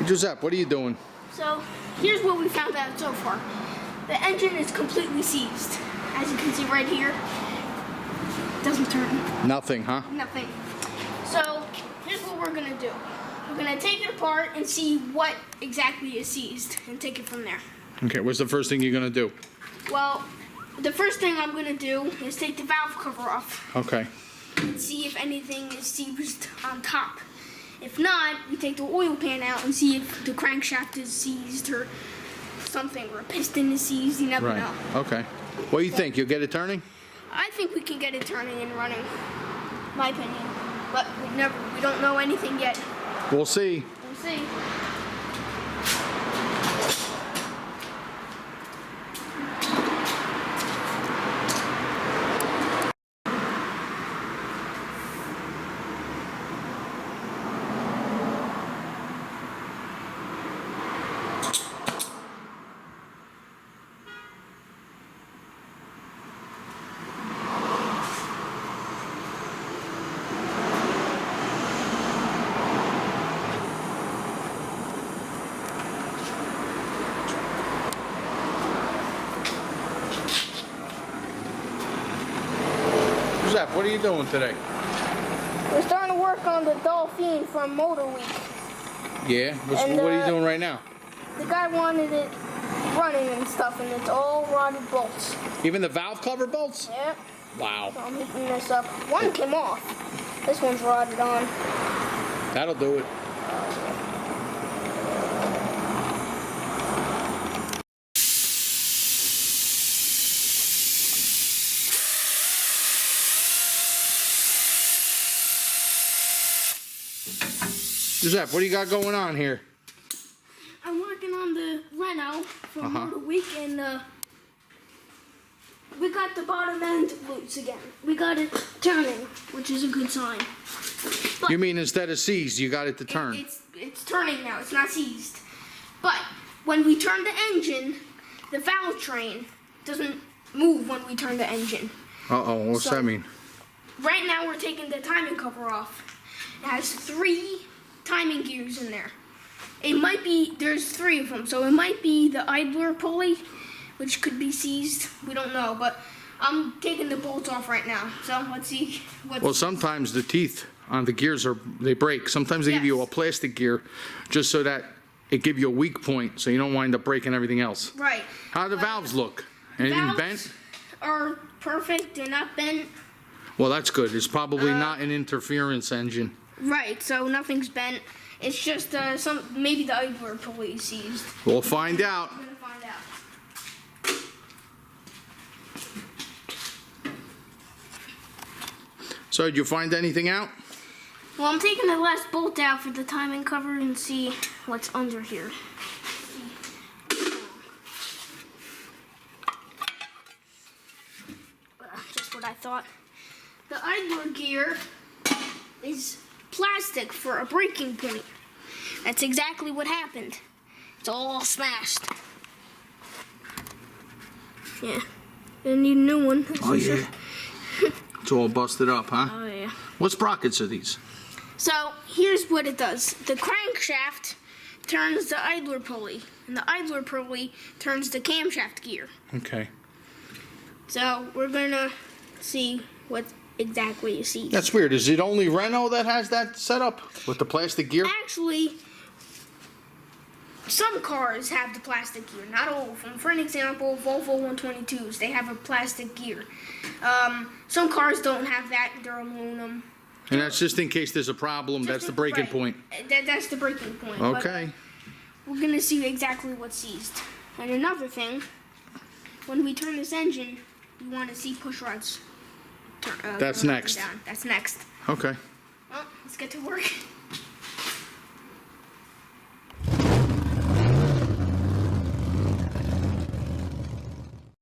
Giuseppe, what are you doing? So, here's what we found out so far. The engine is completely seized. As you can see right here, it doesn't turn. Nothing, huh? Nothing. So, here's what we're gonna do. We're gonna take it apart and see what exactly is seized and take it from there. Okay, what's the first thing you're gonna do? Well, the first thing I'm gonna do is take the valve cover off. Okay. And see if anything is seized on top. If not, we take the oil pan out and see if the crankshaft is seized or something, or a piston is seized. You never know. Okay. What do you think? You'll get it turning? I think we can get it turning and running. My opinion. But we don't know anything yet. We'll see. We'll see. Giuseppe, what are you doing today? We're starting to work on the Dauphine from MotorWeek. Yeah? What are you doing right now? The guy wanted it running and stuff, and it's all rotted bolts. Even the valve cover bolts? Yep. Wow. So I'm heating this up. One came off. This one's rotted on. That'll do it. Giuseppe, what do you got going on here? I'm working on the Renault from MotorWeek, and we got the bottom end loose again. We got it turning, which is a good sign. But You mean instead of seized, you got it to turn? It's turning now. It's not seized. But when we turn the engine, the valve train doesn't move when we turn the engine. Uh-oh, what's that mean? Right now we're taking the timing cover off. It has 3 timing gears in there. It might be, there's 3 of them, so it might be the idler pulley, which could be seized. We don't know, but I'm taking the bolts off right now. So let's see what. Well, sometimes the teeth on the gears they break. Sometimes they give you a plastic gear just so that it give you a weak point, so you don't wind up breaking everything else. Right. How do the valves look? Anything Valves bent? are perfect. They're not bent. Well, that's good. It's probably not an interference engine. Right. So nothing's bent. It's just maybe the idler pulley is seized. We'll find out. We're gonna find out. So, did you find anything out? Well, I'm taking the last bolt out for the timing cover and see what's under here. Just what I thought. The idler gear is plastic for a breaking point. That's exactly what happened. It's all smashed. Yeah. I need a new one. Oh, yeah. It's all busted up, huh? Oh, yeah. What sprockets are these? So, here's what it does. The crankshaft turns the idler pulley, and the idler pulley turns the camshaft gear. Okay. So, we're gonna see what exactly you see. That's weird. Is it only Renault that has that set up with the plastic gear? Actually, some cars have the plastic gear, not all of them. For an example, Volvo 122s, they have a plastic gear. Some cars don't have that, they're aluminum. And that's just in case there's a problem, that's the breaking point. That's the breaking point. Okay. But we're gonna see exactly what's seized. And another thing, when we turn this engine, we want to see push rods. That's going up and next. down. That's next. Okay. Well, let's get to work.